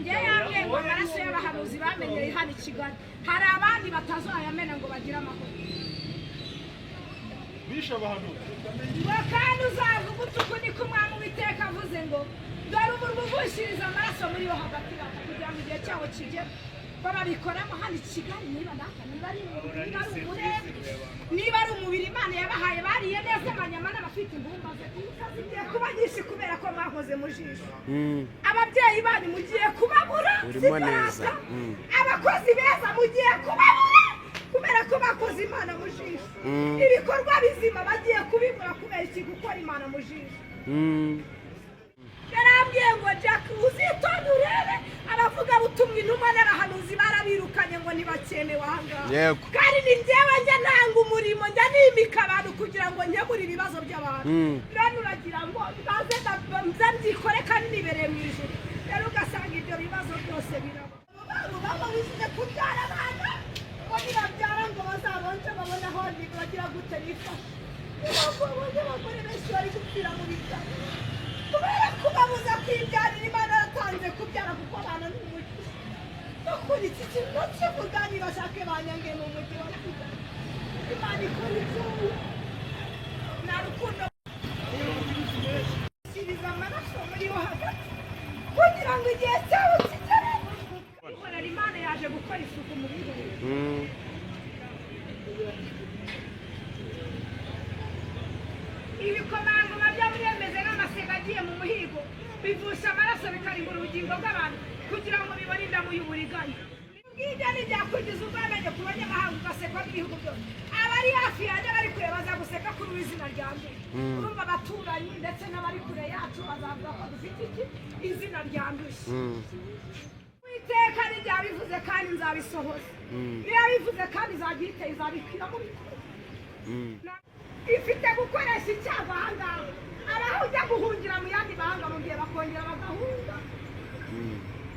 njye yambwiye ngo amaraso y'abahanuzi bamenyeye hano i Kigali hari abandi batazayamena ngo bagire amahoro bisha abahanuzi ngo kandi uzavuga utuku niko umwami Uwiteka avuze ngo dore ubu rwuvushiriza amaraso muri yo hagati kugira ngo igihe cyawo kigere babikoramo hano i Kigali niba ari umubiri Imana yabahaye bariye neza amanyama n'abafite imbumba zigiye kuba nyinshi kubera ko mwakoze mu jisho ababyeyi banyu mugiye kubabura neza abakozi beza mugiye kubabura kubera ko bakoze Imana mu jisho ibikorwa bizima bagiye kubibura kubera iki gukora Imana mu jisho yarambwiye ngo Jack uzitonde urebe abavuga butumwa intumwa n'abahanuzi barabirukanye ngo ntibakenewe ahangaha kandi ni njyewe njya ntanga umurimo njya nimika abantu kugira ngo nkemure ibibazo by'abantu rero uragira ngo baze nzikore kandi nibereye mu ijuru rero ugasanga ibyo bibazo byose biraba baba bizize kubyara abana ngo nibabyara ngo bazabonje babone aho bagira gute bifashe babonye abagore benshi bari gupfira mu bitaro kubera ko babuza kwibyarira Imana yatanze kubyara kuko abana n'umugi bakora iki kintu nacyo kugani bashake banyange mu mugi wa Kigali Imana ikora ibyo nta rukundo siriza amaraso muri yo hagati kugira ngo igihe cyawe kigere ikorera Imana yaje gukora isuku mu bihugu ibikomangoma byo muremeze n'amasega agiye mu muhigo bivusha amaraso bikarimbura ubugingo bw'abantu kugira ngo bibone indamu y'uburiganya ubwirya ntibyakugeza ubwamenye ku banyamahanga ugasekwa n'ibihugu byose abari hafi yanjye bari kure bazaguseka kuri izina ryanjye urumva abaturanyi ndetse n'abari kure yacu bazavuga ko dufite iki izina ryandushye Uwiteka niryabivuze kandi nzabisohoza niyabivuze kandi izagihita izabikwira mu bikorwa ifite gukoresha icyago ahangaha abaho ujya guhungira mu yandi mahanga mu gihe bakongera bagahunga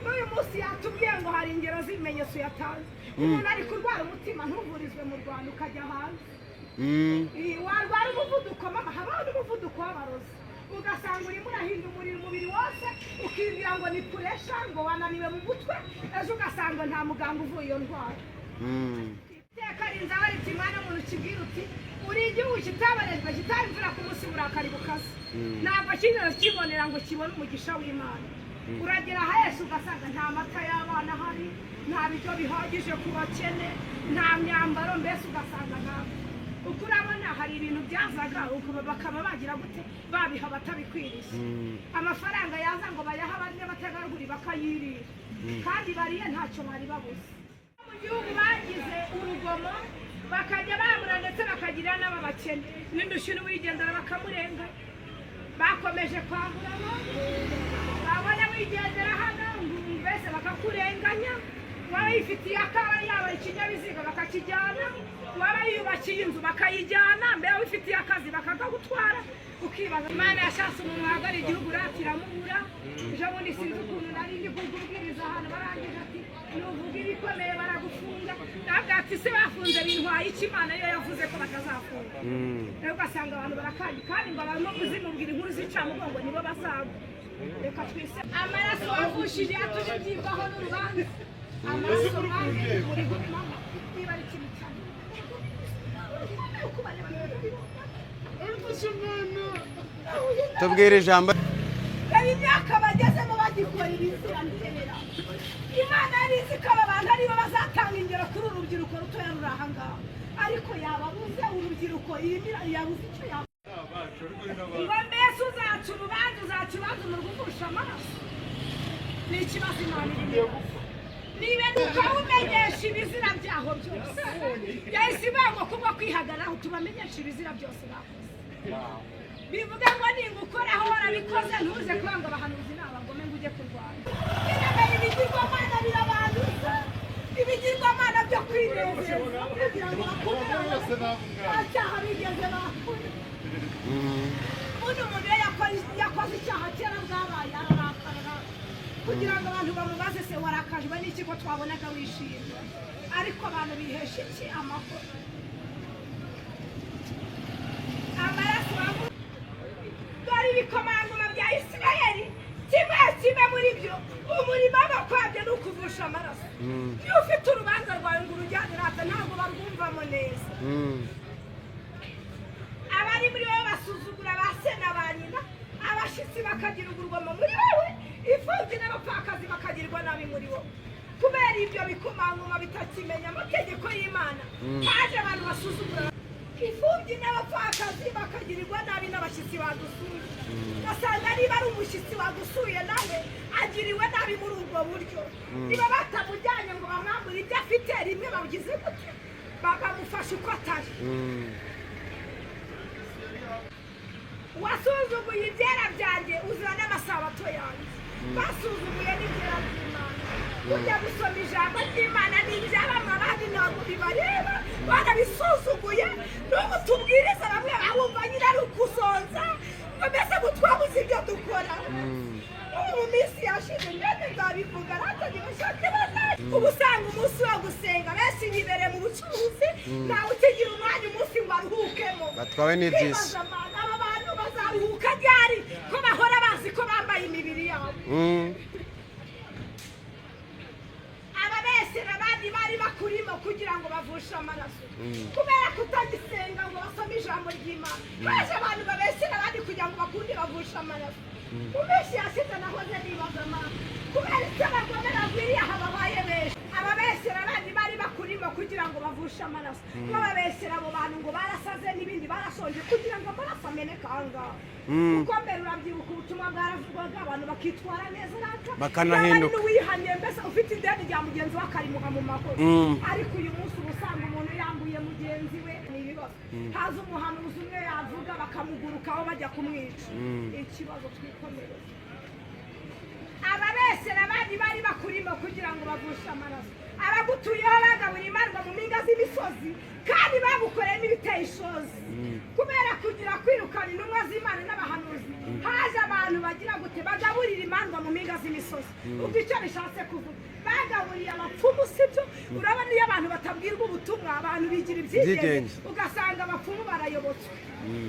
n'uyu munsi yatubwiye ngo hari ingero z'ibimenyetso yatanze umuntu ari kurwara umutima ntuvurizwe mu Rwanda ukajya hanze warwara umuvuduko habaho n'umuvuduko w'abarozi ugasanga urimo urahinda umubiri wose ukibwira ngo ni puresha ngo wananiwe mu mutwe ejo ugasanga nta muganga uvuye iyo ndwara iteka rinzaho riti mwana muntu kibwira uti uri igihugu kitabarezwa kitabimvura ku munsi burakari bukaze ntabwo kigeze kibonera ngo kibone umugisha w'Imana uragera hahese ugasanga nta mata y'abana ahari nta biryo bihagije ku bakene nta myambaro mbese ugasanga ntabwo uko urabona hari ibintu byazaga bakaba bagira gute babiha batabikwiriye amafaranga yaza ngo bayaha bamwe batagaragura bakayirira kandi bariye ntacyo bari babuze mu gihugu bagize urugomo bakajya bamura ndetse bakagira n'ababakene n'indushyi n'uwigendera bakamurenga bakomeje kwamburana babona wigendera hano mbese bakakurenganya waba yifitiye akaba yaba ikinyabiziga bakakijyana waba yiyubakiye inzu bakayijyana mbere wifitiye akazi bakakagutwara ukibaza Imana yashatse umuntu wahagara igihugu urakiramubura ejo bundi sinzi ukuntu nari ndi kubwiriza ahantu barangije ati nuvuga ibikomeye baragufunga ntabwo ati se bafunze bintwaye iki Imana yo yavuze ko batazafunga rero ugasanga abantu barakanye kandi ngo barimo kuzimubwira inkuru z'icamugongo nibo bazagwa reka twise amaraso wavushije atuje byimbaho n'urubanza amaraso manje muri mama niba ari ikintu cyane tubwire ijambo imyaka bagezemo bagikora ibizira ntera Imana yarizi ko aba bantu aribo bazatanga ingero kuri uru rubyiruko rutoya ruri aha ngaha ariko yababuze urubyiruko yabuze icyo yabuze ngo mbese uzaca urubanza umurwugusha amaraso ni ikibazo Imana irimo niba tukawumenyesha ibizira byaho byose yahise ibango kubwo kwihagararaho tubamenyesha ibizira byose bakoze bivuga ngo ningukoraho warabikoze ntuze kuba ngo abahanuzi ni abagome ngo ujye kurwanya birabera ibigirwamana birabanduza ibigirwamana byo kwinezeza kugira ngo nta cyaha bigeze bakora ubundi umuntu iyo yakoze icyaha kera bwabaye ararakara kugira ngo abantu bamubaze se warakajwe n'iki ko twabonaga wishimye ariko abantu bihesha iki amahoro amaraso dore ibikomangoma bya Isirayeli kimwe muri byo umurimo w'abakwabye ni ukuvusha amaraso iyo ufite urubanza rwawe ngo urujyane rata ntabwo barwumvamo neza abari muri wowe basuzugura ba se na ba nyina abashyitsi bakagira urugomo muri wowe imfubyi n'abapfakazi bakagirwa nabi muri wowe kubera ibyo bikomangoma bitakimenya amategeko y'Imana haje abantu basuzugura imfubyi n'abapfakazi bakagirirwa nabi n'abashyitsi badusuye ugasanga niba ari umushyitsi wadusuye nawe agiriwe nabi muri ubwo buryo niba batamujyanye ngo bamwambure ibyo afite rimwe babugize gute bakamufasha uko atari wasuzuguye ibyera byanjye uzira n'amasabato yanjye basuzuguye n'ibyera by'Imana ujya gusoma ijambo ry'Imana n'iby'abamwe abandi ntabwo bibareba barabisuzuguye n'ubu tubwiriza bamwe bawumva nyine ari ukusonza mbese ngo twabuze ibyo dukora mu minsi yashize ndetse nzabivuga natanye bashake bazaje ubu usanga umunsi wo gusenga benshi bibereye mu bucuruzi ntawe ukigira umwanya umunsi ngo aruhukemo batwawe n'ibyisi aba bantu bazaruhuka ryari ko bahora bazi ko bambaye imibiri yabo abandi bari bakurimo kugira ngo bavushe amaraso kubera kutagisenga ngo basome ijambo ry'Imana haje abantu babesera abandi kugira ngo bakunde bavushe amaraso umeshi yashize nahoze nibaza amana kubera icyo bagomera gwiriye aha babaye benshi ababesera abandi bari bakurimo kugira ngo bavushe amaraso babesera abo bantu ngo barasaze n'ibindi barashonje kugira ngo amaraso ameneke ahangaha uko mbere urabyibuka ubutumwa bwaravugwaga abantu bakitwara neza bakanahinduka n'uwihanye mbese ufite ideni rya mugenzi we akarimuka mu mahoro ariko uyu munsi uba usanga umuntu yambuye mugenzi we n'ibibazo haza umuhanuzi umwe yavuga bakamugurukaho bajya kumwica ikibazo twikomereza ababesera abandi bari bakurimo kugira ngo bavushe amaraso abagutuyeho bagabura imandwa mu mpinga z'imisozi kandi bagukoreye n'ibiteye ishozi kubera kugira kwirukana intumwa z'Imana n'abahanuzi haje abantu bagira gute bagaburira imandwa mu mpinga z'imisozi ubwo icyo bishatse kuvuga bagaburiye abapfumu sibyo urabona iyo abantu batabwirwa ubutumwa abantu bigira ibyigenge ugasanga abapfumu barayobotswe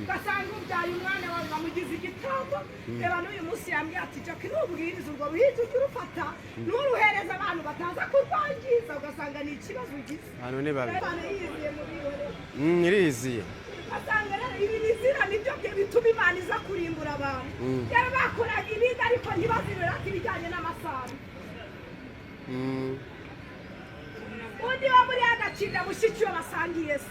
ugasanga ubyaye umwana wawe bamugize igitambo reba n'uyu munsi yambwiye ati jaki n'ubwiriza ubwo buhinzi ujya urufata n'uruhereza abantu bataza kurwangiza ugasanga ni ikibazo ugize abantu ni babi yiziye mu birori iriziye asanga rero ibi bizira nibyo bituma Imana iza kurimbura abantu rero bakoraga ibindi ariko ntibazirira ibijyanye n'amasaha undi wo muri agacinda mushiki we basangiye se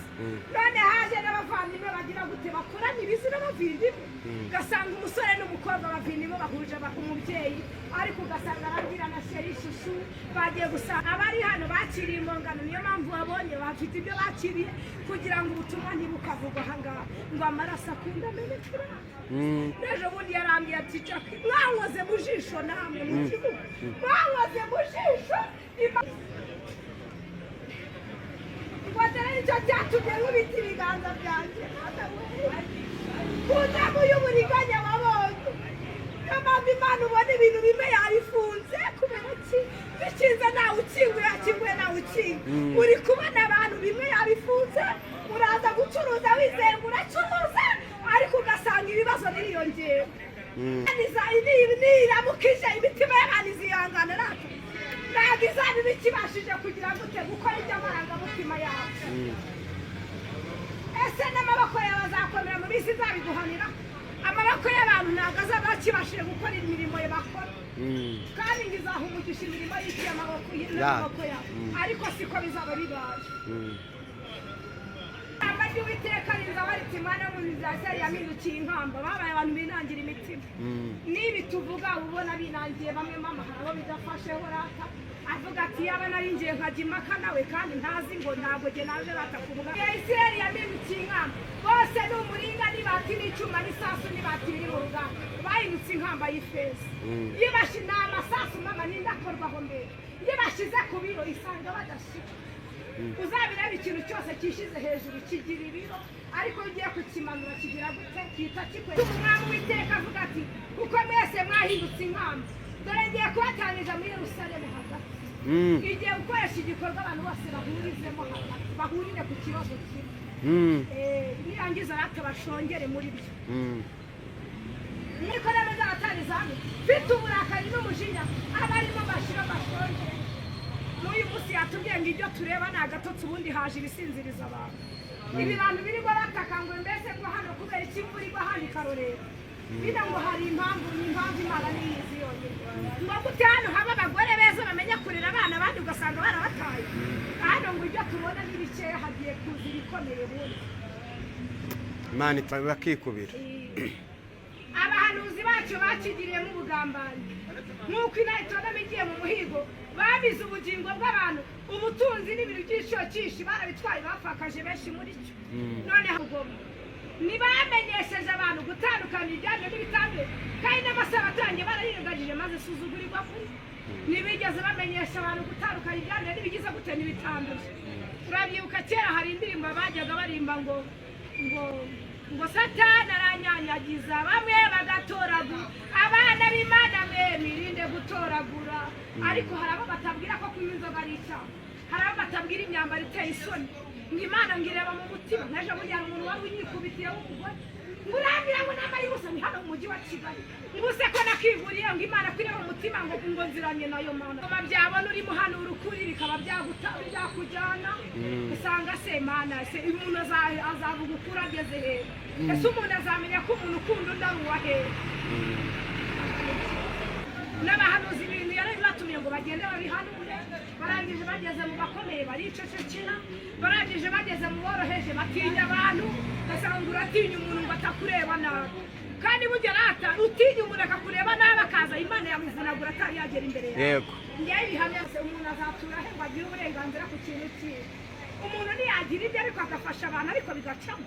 none haje n'abavandimwe bagira gute bakoranye ibizira bavindimwe ugasanga umusore n'umukobwa bavindimwe bahuje umubyeyi ariko ugasanga arabwira na sheri shushu bagiye gusanga abari hano bakiriye impongano niyo mpamvu babonye bafite ibyo bakiriye kugira ngo ubutumwa ntibukavugwa ahangaha ngo amaraso akunda amenekera n'ejo bundi yarambiye ati jaki mwankoze mu jisho namwe mu kibuga mwankoze mu jisho Wadere nicyo cyatumye nkubita ibiganza byanjye kundamu y'uburiganya wabonye niyo mpamvu Imana ubona ibintu bimwe yabifunze kubera ki bikinze nawe ukinguye yakinguye nawe ukinguye uri kubona abantu bimwe yabifunze uraza gucuruza wizeye ngo uracuruza ariko ugasanga ibibazo biriyongera niramukije imitima y'abantu izihangana natwe ntabwo izaba ibikibashije kugira ngo gukora iby'amarangamutima yacu ese n'amaboko yawe azakomera mu minsi izabiguhanira amaboko y'abantu ntabwo azaba akibashije gukora imirimo ye bakora kandi ngo izaha umugisha imirimo y'iciye amaboko yawe ariko siko bizaba bibaye ijambo ry'Uwiteka rizaho riti Imana yo mu bizashya yamindukiye inkamba babaye abantu binangira imitima n'ibi tuvuga ubona binangiye bamwe mama hari abo bidafasheho rata avuga ati yaba naringiye nkajya impaka nawe kandi ntazi ngo ntabwo jye naje rata kuvuga Isirayeli yamindukiye inkamba bose ni umuringa n'ibati n'icyuma n'isasu n'ibati biri mu rugamba bahindutse inkamba y'ifeza iyo bashyize amasasu mama n'indi akorwaho mbere iyo bashyize ku biro isanga badashira uzabireba ikintu cyose cyishyize hejuru kigira ibiro ariko iyo ugiye kukimanura kigira gute kita kikwera umwami w'Iteka avuga ati kuko mwese mwahindutse inkamba dore ngiye kubatangiza muri Yerusalemu hagati igiye gukoresha igikorwa abantu bose bahurizemo hagati bahurire ku kibazo kimwe nirangiza rata bashongere muri byo niko rero nzabatangiza hamwe mfite uburakari n'umujinya abarimo ngo ibyo tureba ni agatotsi ubundi haje ibisinziriza abantu ibi bantu birirwa bataka ngo mbese ngo hano kubera iki imvura igwa hano ikarorera bina ngo hari impamvu Imana niyizi yonyine ngo gute hano haba abagore beza bamenya kurera abana abandi ugasanga barabataye hano ngo ibyo tubona ni bikeya hagiye kuza ibikomeye bundi Imana bakikubira abahanuzi bacu bakigiriye mu bugambanyi nk'uko inayitonda bigiye mu muhigo babize ubugingo bw'abantu ubutunzi n'ibintu by'icyo cyinshi barabitwaye bapfakaje benshi muri cyo none hagomba ntibamenyesheje abantu gutandukanya ibyaryo n'ibitambwe kandi n'amasabato yanjye barayirengagije maze isuzugurirwa kuri ntibigeze bamenyesha abantu gutandukanya ibyaryo n'ibigize gute n'ibitambuje urabyibuka kera hari indirimbo bajyaga barimba ngo Satani aranyanyagiza bamwe bagatoragura abana b'Imana mwe mirinde gutoragura ariko hari abo batabwira ko kunywa inzoga ari icyaha hari abo batabwira imyambaro iteye isoni ngo Imana ngireba mu mutima n'ejo bugira umuntu wari unyikubitiye w'umugore ngurambira ngo nambaye ubusa ni hano mu mujyi wa Kigali nguse ko nakiguriye ngo Imana kwireba mu mutima ngo nziranye nayo Mana ngo byabona uri muhanura ukuri bikaba byakujyana usanga se Mana se umuntu azavuga ukuri ageze he ese umuntu azamenya ko umuntu ukunda undi ari uwa he n'abahanuzi ibintu yari batumiye ngo bagende babihanure barangije bageze mu bakomeye baricecekera barangije bageze mu boroheje batinya abantu basanga uratinya umuntu ngo atakureba nabi kandi bugera ata utinya umuntu akakureba nabi akaza Imana yamuvunagura atari yagera imbere yawe yego ngiye bihamya umuntu azatura he ngo agire uburenganzira ku kintu cyiwe umuntu ntiyagira ibyo ariko agafasha abantu ariko bigacamo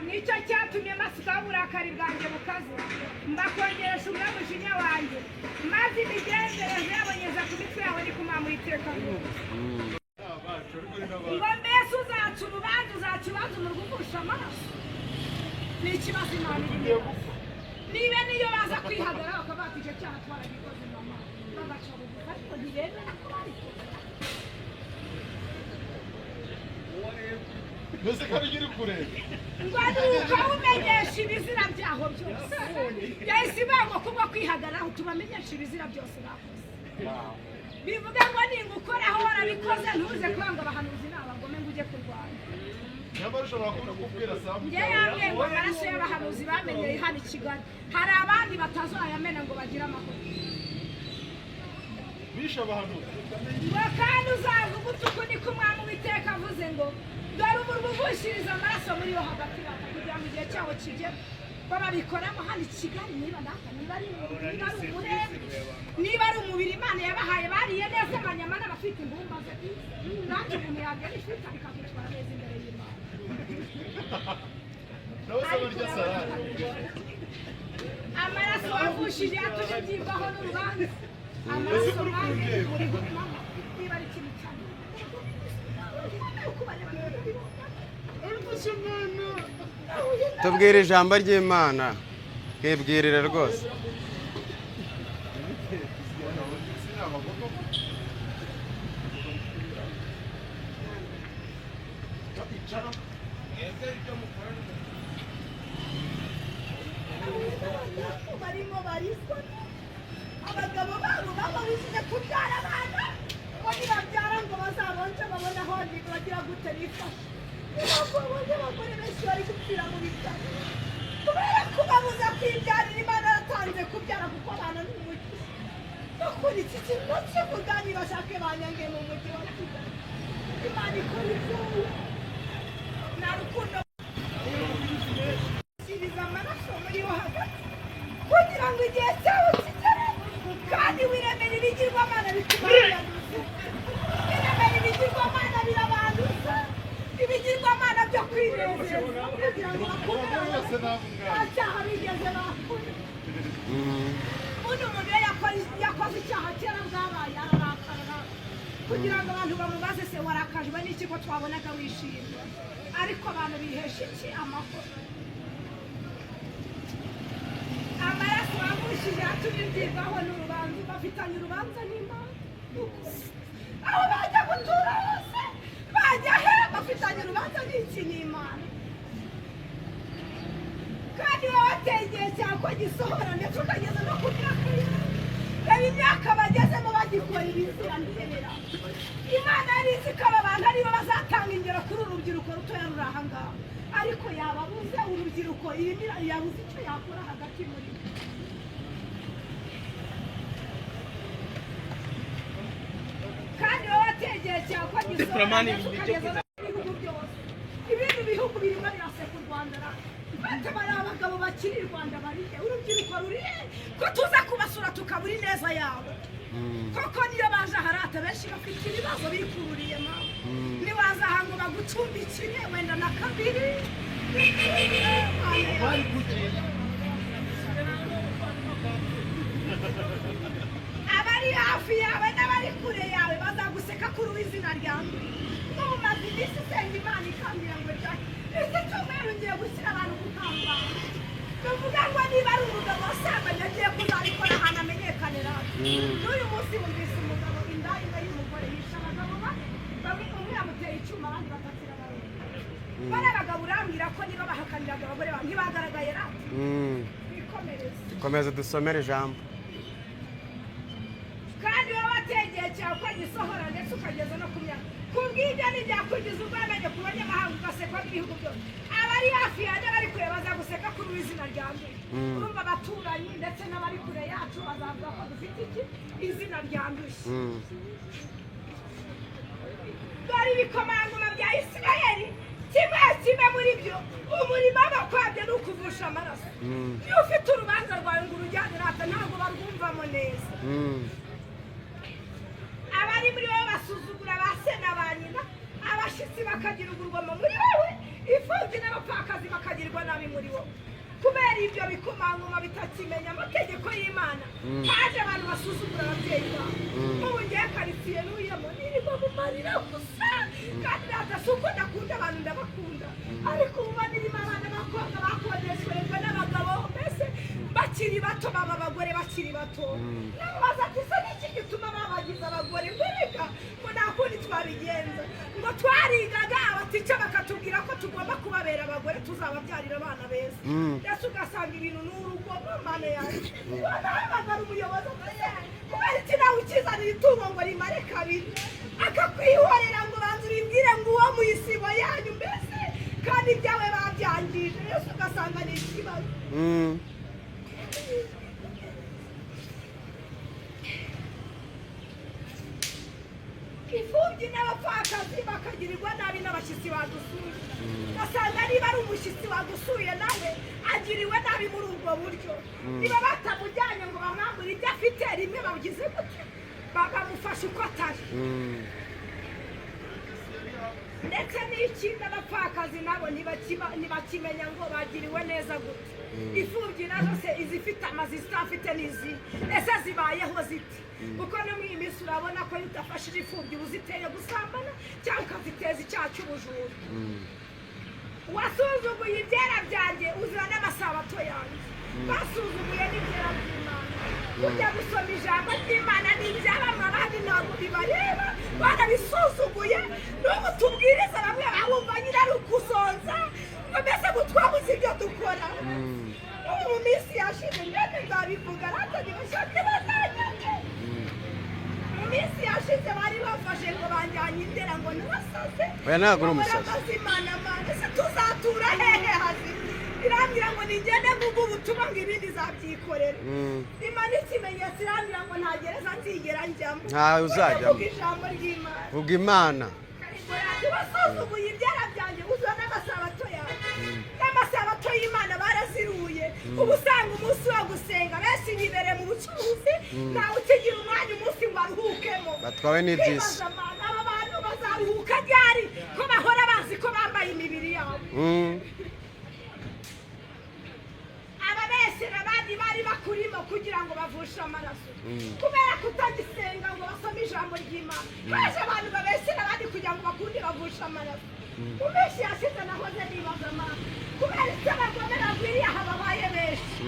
nicyo cyatumye masuka uburakari bwanjye bukaze mbakongeresha umujinya wanjye maze imigenzereze yabonyeza ku mitwe yawe ni kumamura iteka ngo mbese uzaca urubanza umurugugusha amaraso ni ikibazo Imana irimo niba niyo baza kwihagarara bakavuga ati icyo cyaha twaragikoze mama bagaca bugufi ariko ntibemera ko babikoze mbese ko ari kureba ngo nuko umenyesha ibizira byaho byose yahise ibangwa kubwo kwihagararaho tubamenyesha ibizira byose bakoze bivuga ngo ningukoraho warabikoze ntuze kubanga abahanuzi n'abagome ngo ujye kurwanya nyamara ushobora kubwira samu njye yambwiye ngo amaraso y'abahanuzi bamenyeye hano i Kigali hari abandi batazayamena ngo bagire amahoro bishe abahanuzi ngo kandi uzavuga utuku niko umwami w'iteka avuze ngo dore ubuvushiriza amaraso muri yo hagati bata kugira ngo igihe cyawo kigere babikoramo hano i Kigali niba ari umurembe niba ari umubiri Imana yabahaye bariye neza amanyama n'abafite imbumba ze nanjye umuntu yagera ifite akakitwara neza imbere y'Imana amaraso wavushije yatumye byigwaho n'urubanza amaraso mwanjye uri gupimamo niba ari ikintu cyane tubwire ijambo ry'Imana twibwirire rwose barimo barizwa abagabo babo bababujije kubyara abana ngo nibabyara ngo bazabonje babone aho bagira gute bifashe babonye abagore benshi bari gupfira mu bitaro kubera kubabuza kwibyarira Imana yatanze kubyara kuko abana ni umugisha bakora iki kintu kivuga nibashake banyange mu mujyi wa Kigali Imana ikora ibyayo nta rukundo siriza amaraso muri yo hagati kugira ngo igihe cyawe kigere kandi wiremere ibigirwamana bikubanduza wiremere ibigirwamana birabanduza ibigirwamana byo kwinezeza kugira ngo bakubere nta cyaha bigeze bakora undi umuntu iyo yakoze icyaha kera bwabaye ararakara kugira ngo abantu bamubaze se warakajwe n'iki ko twabonaga wishimye ariko abantu bihesha iki amahoro amaraso wavushije yatumye byigwaho n'urubanza bafitanye urubanza n'Imana aho bajya gutura hose bajya he bafitanye urubanza n'iki n'Imana kandi wowe wateye igihe cyawe ko gisohora ndetse ukageza no ku myaka yawe reba imyaka bagezemo bagikora bakora ibizira ntibera imana yarizi ko aba bantu aribo bazatanga ingero kuri uru rubyiruko rutoya ruri aha ngaha ariko yababuze urubyiruko yabuze icyo yakora hagati muri bo kandi wowe wategeye cyane ko gisobanura ibindi bihugu birimo biraseka u Rwanda bate bari abagabo bakiri i Rwanda barihe urubyiruko rurihe ko tuza kubasura tukabura ineza yabo koko niyo baje harata benshi bafite ibibazo bikururiye mama nibaza aha ngo bagucumbikire wenda na kabiri abari hafi yawe n'abari kure yawe bazaguseka kuri uw'izina ryawe n'umaze iminsi usenga imana ikambira ngo jake ese cyumweru ngiye gushyira abantu ku karubanda bivuga ngo niba ari umugabo wasambanye agiye kuzabikora ahantu amenyekanira n'uyu munsi wumvise umugabo inda y'umugore yishe abagabo bamwe umwe yamuteye icyuma abandi batakira bareba bari abagabo urambwira ko niba bahakaniraga abagore babo ntibagaragaye rati bikomereze dukomeze dusomere ijambo kandi wowe wategeye cyane ko gisohora ndetse ukageza no ku myaka kubw'ibyo ntibyakugeza ubwamenye ku banyamahanga ugasekwa n'ibihugu byose abari hafi yanjye bari kure bazaguseka kuri izina rya mbere urumva abaturanyi ndetse n'abari kure yacu bazavuga ko dufite iki izina ryandushye dore ibikomangoma bya Isirayeli kimwe muri byo umurimo w'abakwabye ni ukuvusha amaraso iyo ufite urubanza rwawe ngo urujyane rata ntabwo barwumvamo neza abari muri wowe basuzugura ba se na ba nyina abashyitsi bakagira urugomo muri wowe imfubyi n'abapfakazi bakagirwa nabi muri wowe kubera ibyo bikomangoma bitakimenya amategeko y'Imana haje abantu basuzugura ababyeyi babo nk'ubu ngiye karitsiye n'uyemo nirirwa mu marira gusa kandi si uko ndakunda abantu ndabakunda ariko ubu banirimo abana b'abakobwa bakodeshejwe n'abagabo mbese bakiri bato baba abagore bakiri bato namubaza ati se n'iki gituma babagize abagore mbereka ngo nta kundi twabigenza ngo twarigaga abatica bakatubwira ko tugomba kubabera abagore tuzababyarira abana beza ndetse ugasanga ibintu n'urugo mane yanjye wanahamagara umuyobozi ati kubera iki nawe ukizanira itungo ngo rimare kabiri akakwihorera ngo banza uribwire ngo uwo mu isibo yanyu mbese kandi ibyawe babyangije yose ugasanga ni ikibazo imfubyi n'abapfakazi bakagirirwa nabi n'abashyitsi badusuye ugasanga niba ari umushyitsi wadusuye nawe agiriwe nabi muri ubwo buryo niba batamujyanye ngo bamwambure ibyo afite rimwe babugize gutya bakamufasha uko atari ndetse n'ikindi abapfakazi nabo ntibakimenya ngo bagiriwe neza gute imfubyi nazo se izifite amazu izitafite n'izi ese zibayeho ziti kuko no muri iyi minsi urabona ko iyo udafashije imfubyi uba uziteye gusambana cyangwa ukaziteza icyaha cy'ubujura wasuzuguye ibyera byanjye uzira n'amasabato yanjye basuzuguye n'ibyera by'Imana ujya gusoma ijambo ry'Imana n'ibyabamwe abandi ntabwo bibareba barabisuzuguye n'ubu tubwiriza bamwe bawumva nyine ari ukuzonza ngo mbese ngo twabuze ibyo dukora ubu mu minsi yashize ndetse nzabivuga rata ntibashake bazanyage mu minsi yashize bari bafashe ngo banjyanye indera ngo nabasaze oya ntabwo uri umusazi Imana ese tuzatura hehe hazi irambwira ngo nigende mvuga ubutumwa ngo ibindi zabyikorera Imana ikimenyetso irambwira ngo nta gereza nzigera njyamo ntawe uzajyamo ijambo ry'Imana vuga Imana basuzuguye ibyara byanjye uzura n'amasabato yawe n'amasabato y'Imana baraziruye ubu usanga umunsi wo gusenga benshi bibereye mu bucuruzi ntawe ukigira umwanya umunsi ngo aruhukemo batwawe n'iby'isi aba bantu bazaruhuka ryari ko bahora bazi ko bambaye imibiri yabo ababesera abandi bari bakurimo kugira ngo bavushe amaraso kubera kutagisenga ngo basome ijambo ry'Imana haje abantu babesera abandi kugira ngo bakunde bavushe amaraso mu minsi yashize nahoze nibaza amana kubera icyo abagome bagwiriye aha babaye benshi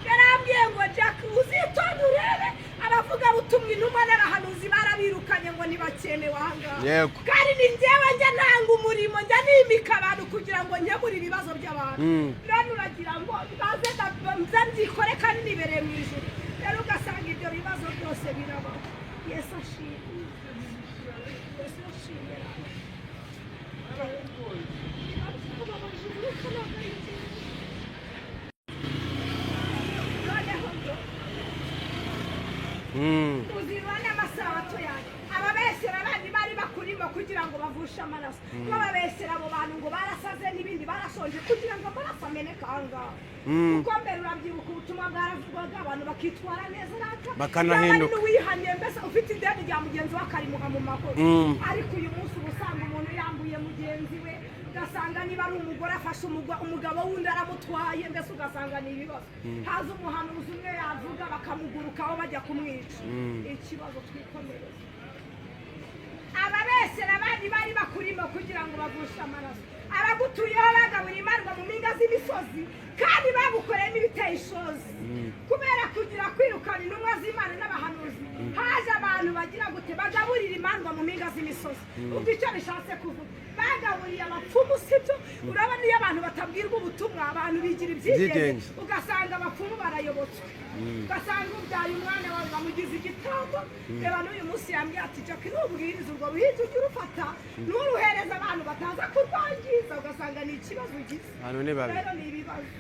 yarambwiye ngo Jack uzitonde urebe abavugabutumwa intumwa n'abahanuzi barabirukanye ngo ntibakenewe aha ngaha kandi ni njyewe njya ntanga umurimo njya nimika abantu kugira ngo nkemure ibibazo by'abantu rero uragira ngo nze nzikore kandi nibereye mu ijuru rero ugasanga ibyo bibazo byose birabaho Yesu ashimwe. Yesu ashimwe. Uzibone amasabato yanjye ababesera abandi bari bakurimo kugira ngo bavushe amaraso bababesera abo bantu ngo barasaze n'ibindi barasonje kugira ngo amaraso ameneke ahangaha kuko mbere urabyibuka ubutumwa bwaravugwaga abantu bakitwara neza bakanahinduka n'uwihaniye mbese ufite ideni rya mugenzi we akarimuha mu mahoro ariko uyu munsi uba usanga umuntu yambuye mugenzi we ugasanga niba ari umugore afashe umugabo wundi aramutwaye mbese ugasanga ni ibibazo haza umuhanuzi umwe yavuga bakamugurukaho bajya kumwica ikibazo twikomereza ababesera abandi bari bakurimo kugira ngo bavushe amaraso abagutuyeho bagabura imandwa mu mpinga z'imisozi kandi bagukoreyemo ibiteye ishozi kubera kugira kwirukana intumwa z'Imana n'abahanuzi haje abantu bagira gute bagaburira imandwa mu mpinga z'imisozi ubwo icyo bishatse kuvuga bagaburiye abapfumu sibyo urabona iyo abantu batabwirwa ubutumwa abantu bigira ibyigenge ugasanga abapfumu barayobotswe ugasanga ubyaye umwana wawe bamugize igitambo reba n'uyu munsi yambwiye ati jaki n'ubwiriza urwo ruhinja ujye urufata n'uruhereza abantu bataza kurwangiza ugasanga ni ikibazo ugize rero ni ibibazo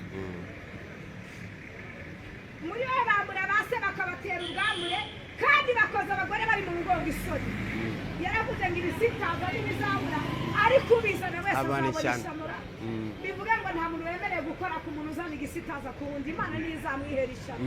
muri bo bambura base bakabatera ubwambure kandi bakoze abagore bari mu mugongo isoni yaravuze ngo ibisitaza n'ibizabura ariko ubizana wese azabona ishyano bivuga ngo nta muntu wemerewe gukora ku muntu uzana igisitaza ku wundi Imana niyo izamwihera ishyano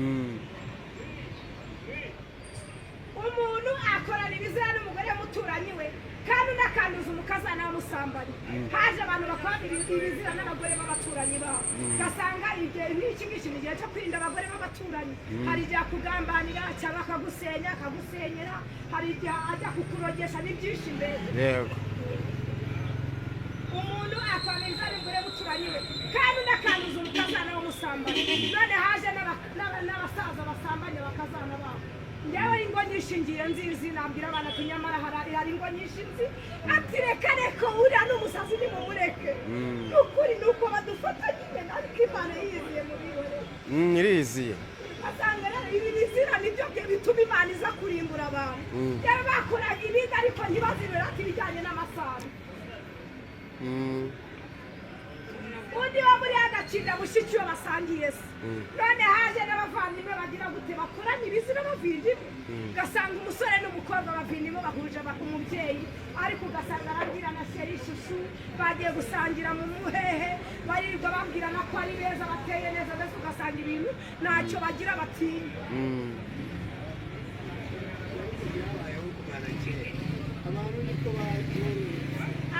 umuntu akorana ibizira n'umugore w'umuturanyi we kandi unakanduza umukazana w'umusambanyi haje abantu bakora ibizira n'abagore b'abaturanyi babo ugasanga igihe n'iki ngiki ni igihe cyo kwirinda abagore b'abaturanyi hari igihe akugambanira cyangwa akagusenya akagusenyera hari igihe ajya kukurogesha n'ibyinshi imbere yego umuntu akorana ibizira n'umugore w'umuturanyi we kandi unakanduza umukazana w'umusambanyi none haje n'abasaza basambanya bakazana babo njyewe ingo nyinshi ngiye nzizi nabwira abana ati nyamara hari ingo nyinshi nzi ati reka reka uriya n'umusazi nimumureke n'ukuri ni uko badufata nyine ariko Imana yiziye muri we iriziye asanga rero ibi bizira nibyo bituma Imana iza kurimbura abantu rero bakoraga ibindi ariko ntibazibere ati ibijyanye n'amasabi undi wo muri agacinda mushiki we basangiye se none haje n'abavandimwe bagira gute bakoranye ibizira bavindimwe ugasanga umusore n'umukobwa bavindimwe bahuje umubyeyi ariko ugasanga arabwira na sheri ishushu bagiye gusangira mu muhehe barirwa babwirana ko ari beza bateye neza mbese ugasanga ibintu ntacyo bagira batinya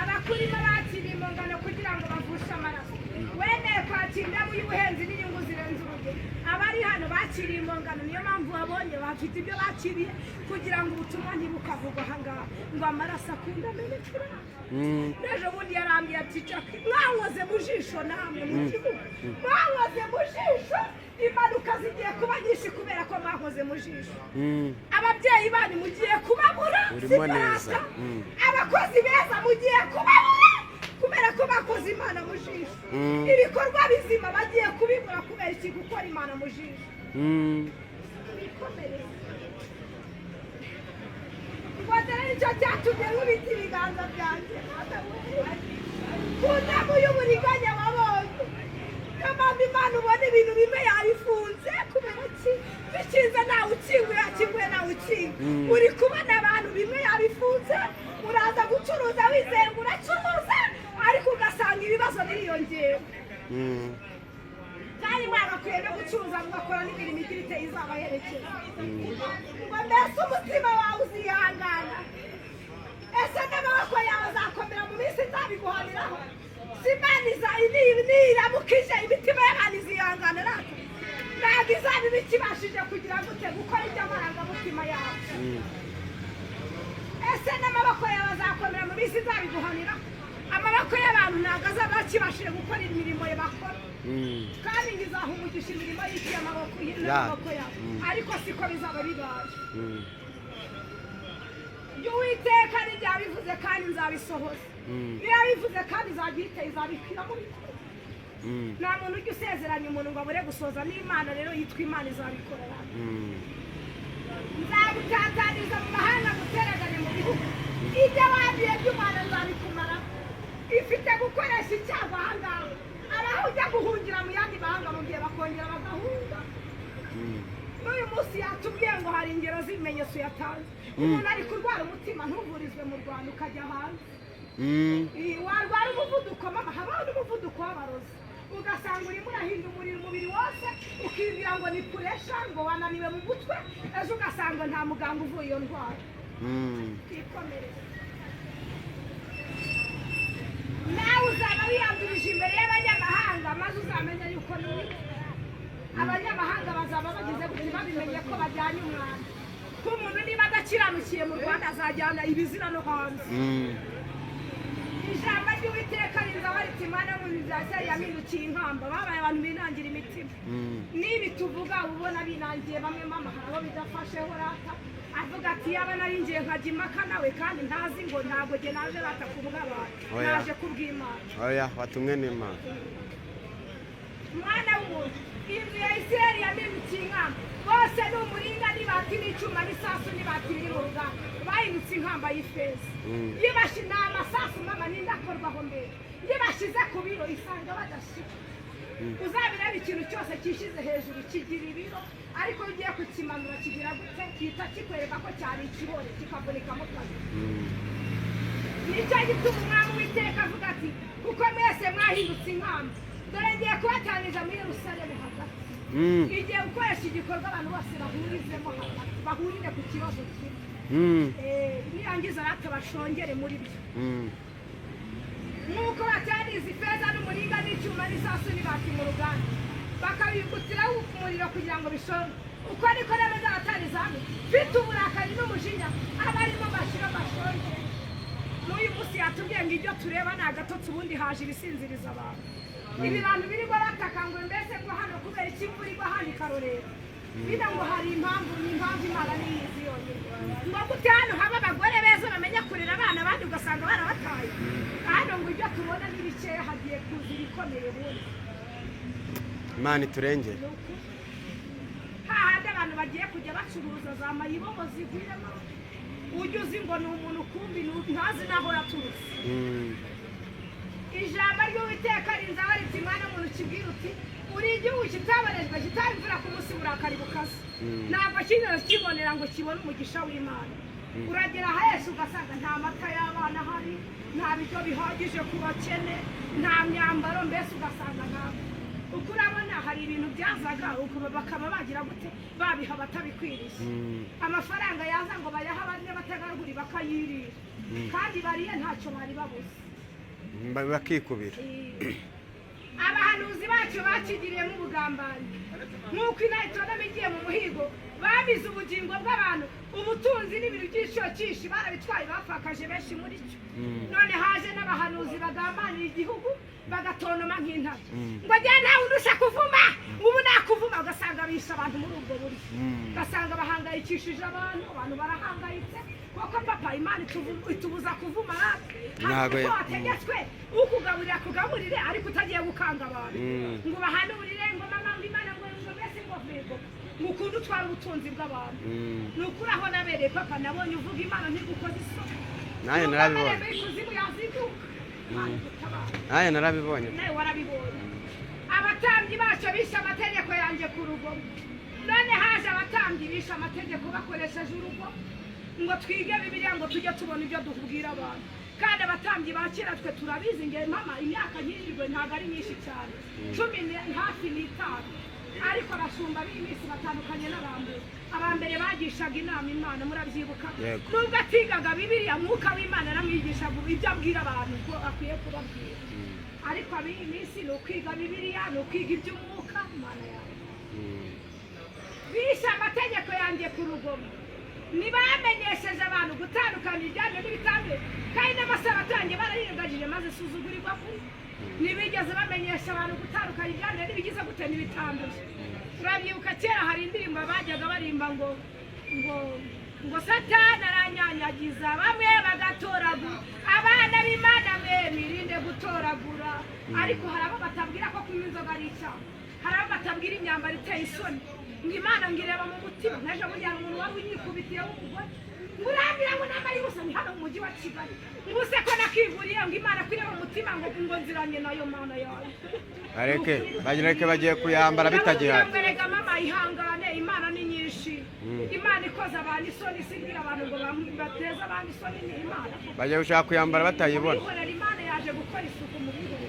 abakurimo bakiriye impongano kugira ngo bavushe amaraso wemeye kwakira indabo y'ubuhenzi n'inyungu zirenze urugero abari hano bakiriye impongano niyo mpamvu babonye bafite ibyo bakiriye kugira ngo ubutumwa ntibukavugwa ahangaha ngo amaraso akunda amenekera n'ejo bundi yarambiye ati jaki mwankoze mu jisho namwe mu gihugu mwankoze mu jisho impanuka zigiye kuba nyinshi kubera ko mwakoze mu jisho ababyeyi banyu mugiye kubabura sibaraka abakozi beza mugiye kubabura kubera ko bakoze Imana mu jisho ibikorwa bizima bagiye kubibura kubera iki gukora Imana mu jisho rwose nicyo cyatumye nkubita ibiganza byanjye ku ndabo y'uburiganya wabonye niyo mpamvu Imana ubona ibintu bimwe yabifunze kubera ki bikinze nawe ukinguye akinguye nawe ukinga uri kubona abantu bimwe yabifunze uraza gucuruza wizeye ngo uracuruza ariko ugasanga ibibazo biriyongera kandi mwagakwiye no gucuruza mugakora n'imirimo igira iteye izabaherekeza ngo mbese umutima wawe uzihangana ese n'amaboko yawe azakomera mu minsi nzabiguhaniraho si Imana niramukije imitima y'abantu izihangana natwe ntabwo izaba ibikibashije kugira ngo gukora iby'amarangamutima yawe ese n'amaboko yawe azakomera mu minsi nzabiguhaniraho amaboko y'abantu ntabwo azaba akibashije gukora imirimo ye bakora kandi ngizaha umugisha imirimo y'iki amaboko yabo ariko siko bizaba bibaye iyo Uwiteka nibyo yabivuze kandi nzabisohoza iyo yabivuze kandi izagira izabikwira mu bikorwa nta muntu ujya usezeranya umuntu ngo abure gusoza n'Imana rero yitwa Imana izabikorera nzagutataniza mu mahanga guteraganya mu bihugu ibyo wabwiye by'umwana nzabikumara ifite gukoresha icyago ahangaha ari aho ujya guhungira mu yandi mahanga mu gihe bakongera bagahunga n'uyu munsi yatubwiye ngo hari ingero z'ibimenyetso yatanze umuntu ari kurwara umutima ntuvurizwe mu Rwanda ukajya hanze warwara umuvuduko mama habaho n'umuvuduko w'abarozi ugasanga urimo urahinda umubiri wose ukibwira ngo ni puresha ngo wananiwe mu mutwe ejo ugasanga nta muganga uvuye iyo ndwara twikomereze nawe uzaba wiyandurije imbere y'abanyamahanga maze uzamenya yuko niwe abanyamahanga bazaba bagize gutya babimenye ko bajyanye umwana ko umuntu niba adakiranukiye mu Rwanda azajyana ibizira no hanze ijambo ry'Uwiteka rinzaho riti mwana w'umuntu bya yamindukiye inkamba babaye abantu binangira imitima n'ibi tuvuga ubona binangiye bamwe mama hari abo bidafasheho rata avuga ati yaba narinjiye nkajya impaka nawe kandi ntazi ngo ntabwo jye naje rata kuvuga abantu naje kubw'Imana oya watumwe n'Imana mwana w'umuntu inzu ya Isirayeli yamindukiye inkamba bose ni umuringa n'ibati n'icyuma n'isasu n'ibati biri mu ruganda bahindutse inkamba y'ifeza iyo bashyize amasasu mama n'indakorwaho mbere iyo bashyize ku biro isanga badashyira uzabireba ikintu cyose cyishyize hejuru kigira ibiro ariko iyo ugiye kukimanura kigira gute gihita kikwereka ko cyari ikibore kikavunikamo kabiri nicyo gituma umwami w'Iteka avuga ati kuko mwese mwahindutse inkamba dore ngiye kubatangiza muri Yerusalemu hagati igiye gukoresha igikorwa abantu bose bahurizemo hagati bahurire ku kibazo kimwe nirangiza rata bashongere muri byo nk'uko bataniza ifeza n'umuringa n'icyuma n'isasu n'ibati mu ruganda bakabigutiraho umuriro kugira ngo bishonge uko niko rero nzabataniza hamwe mfite uburakari n'umujinya abarimo bashyira bashonge n'uyu munsi yatubwiye ngo ibyo tureba ni agatotsi ubundi haje ibisinziriza abantu ibi bantu birirwa bataka ngo mbese ngo hano kubera iki imvura igwa hano ikarorera bida ngo hari impamvu Imana niyizi yonyine ngo gute hano haba abagore beza bamenya kurera abana abandi ugasanga barabataye hano ngo ibyo tubona ni bikeya hagiye kuza ibikomeye bundi Imana iturengere hahandi abantu bagiye kujya bacuruza za mayibobo zigwiremo ujya uzi ngo ni umuntu kumbi ntazi n'aho yaturutse ijambo ry'Uwiteka rinzaho riti mwana w'umuntu kibwira uti uri igihugu kitabarejwe kitabimvura ku munsi burakari bukaze ntabwo kinero kibonera ngo kibone umugisha w'Imana uragera hahese ugasanga nta mata y'abana ahari nta biryo bihagije ku bakene nta myambaro mbese ugasanga ntabwo uko urabona hari ibintu byazaga bakaba bagira gute babiha batabikwiriye amafaranga yaza ngo bayaha bane batagaragura bakayirira kandi bariye ntacyo bari babuze bakikubira abahanuzi bacu bakigiriyemo ubugambanyi nk'uko inayitonamo igiye mu muhigo bamize ubugingo bw'abantu ubutunzi n'ibintu by'igiciro cyinshi barabitwaye bapfakaje benshi muri cyo none haje n'abahanuzi bagambanira igihugu bagatonoma nk'intare ngo njye nawe undusha kuvuma ubu nakuvuma ugasanga bishe abantu muri ubwo buryo ugasanga bahangayikishije abantu barahangayitse kuko papa Imana itubuza kuvuma ntabwo ko wategetswe ukugaburira kugaburire ariko utagiye gukanga abantu ngo bahanurire ngo mama ngo Imana ngo mbese ngo vego ngukunda utwara ubutunzi bw'abantu ni ukuri aho nabereye papa nabonye uvuga Imana ntigukoze isoni naye narabibonye naye narabibonye nawe warabibonye abatambyi bacu bishe amategeko yanjye ku rugo none haje abatambyi bishe amategeko bakoresheje urugo ngo twige Bibiliya ngo tujye tubona ibyo duhubwira abantu kandi abatambyi ba kera twe turabizi nge mama imyaka nk'irindwi ntabwo ari myinshi cyane 10 hafi n'itanu ariko abashumba b'iminsi batandukanye n'abambere abambere bagishaga inama Imana murabyibuka nubwo atigaga Bibiliya mwuka w'Imana aramwigishaga ibyo abwira abantu ko akwiye kubabwira ariko ab'iyi minsi ni ukwiga Bibiliya ni ukwiga iby'umwuka Imana yawe bishe amategeko yanjye ku rugomo ntibamenyesheje abantu gutandukanya ibyanjye n'ibitambe kandi n'amasabato yanjye barayirengagije maze suzugurirwa kuri ntibigeze bamenyesha abantu gutandukanya ibyanjye n'ibigize gute n'ibitambuye urabyibuka kera hari indirimbo bajyaga barimba ngo Satani aranyanyagiza bamwe bagatoragura abana b'Imana mwe mwirinde gutoragura ariko hari abo batabwira ko kunywa inzoga ari icyaha hari abo batabwira imyambaro iteye isoni ngo imana ngireba mu mutima naje mujyana umuntu wari unyikubitiye w'umugore ngurangira ngo nambaye gusa ni hano mu mujyi wa Kigali nguse ko nakiguriye ngo imana kwireba mu mutima ngo nziranye nayo mana yawe areke bagiye kuyambara bitagihari reka mama ihangane imana ni nyinshi imana ikoza abantu isoni singira abantu ngo bateze abantu isoni ni imana bagiye gushaka kuyambara batayibona imana yaje gukora isuku mu bihugu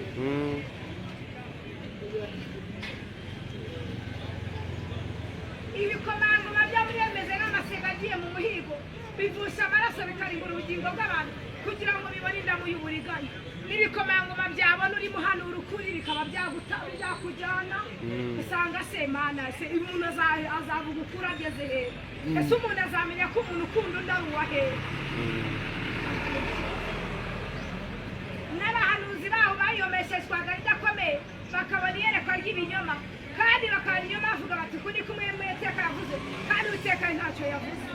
ibikomangoma byo bimeze nk'amasega agiye mu muhigo bivusha amaraso bikarimbura ubugingo bw'abantu kugira ngo bibone indamu y'uburiganya n'ibikomangoma byabona urimo hano urukuri bikaba byakujyana usanga se mana se umuntu azavuga ukuri ageze hehe ese umuntu azamenya ko umuntu ukunda undi ari uwa hehe n'abahanuzi baho bayomesheshwaga ridakomeye bakabona iyerekwa ry'ibinyoma kandi bakaba inyuma bavuga bati kuri kumwe mweteka yavuze kandi uwiteka ntacyo yavuze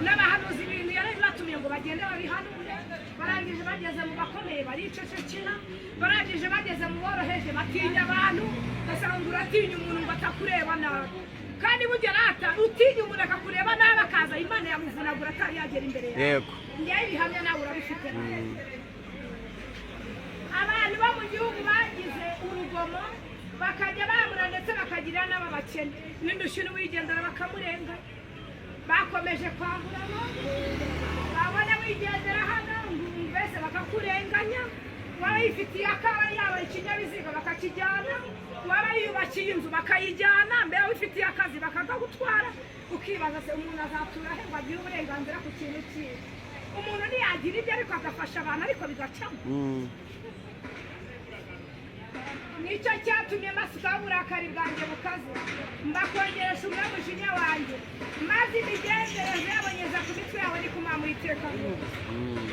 n'abahanuzi ibintu yari batumiye ngo bagende babihanure barangije bageze mu bakomeye baricecekera barangije bageze mu boroheje batinya abantu ugasanga uratinya umuntu ngo atakureba nabi kandi burya rata utinya umuntu akakureba nabi akaza imana yamuvunagura atari yagera imbere yawe yego ngewe ibihamya nawe urabifite abantu bo mu gihugu bagize urugomo bakajya bamura ndetse bakagirira n'ababakene n'indushyi n'uwigendera bakamurenga bakomeje kwamburana babona wigendera hano mbese bakakurenganya waba yifitiye akaba yaba ikinyabiziga bakakijyana waba yiyubakiye inzu bakayijyana mbere wifitiye akazi bakakagutwara ukibaza se umuntu azatura he ngo agire uburenganzira ku kintu cyiwe umuntu ntiyagira ibyo ariko agafasha abantu ariko bigacamo nicyo cyatumye masukaho uburakari bwanjye bukaze mbakongeresha umujinya wanjye maze imigenzereze yabonyeza ku mitwe yawe ni kumamura iteka ryose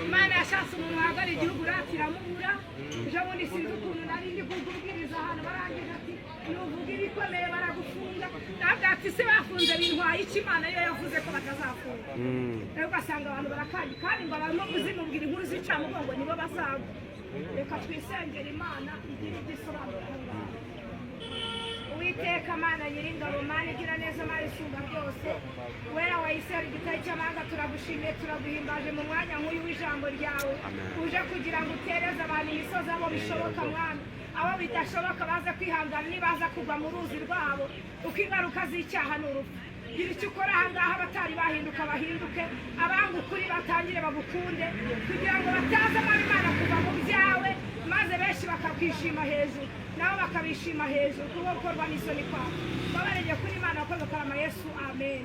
imana yashatse umuntu uhagarara igihugu urakiramubura ejo bundi sinzi ukuntu nari ndi kubwiriza ahantu barangije ati nuvuga ibikomeye baragufunga ntabwo ati se bafunze bintwaye iki imana yo yavuze ko batazafunga rero ugasanga abantu barakanye kandi ngo barimo kuzimubwira inkuru z'icamugongo nibo bazagwa reka twisengera imana igira igisobanuro uwiteka mana nyiringabo mana igira neza mana isumba byose wera wa Isirayeli igitare cy'amahanga turagushimiye turaguhimbaje mu mwanya nk'uyu w'ijambo ryawe uje kugira ngo utereze abantu imisozi abo bishoboka mwana abo bidashoboka baze kwihangana nibaza kugwa mu ruzi rwabo uko ingaruka z'icyaha ni urupfu gira icyo ukora ahangaha abatari bahinduka bahinduke abanga ukuri batangire bagukunde kugira ngo batazamo imana kuva mu byawe maze benshi bakakwishima hejuru nabo bakabishima hejuru kuko gukorwa n'isoni kwawe babarege kuri imana wakoze karama Yesu amen.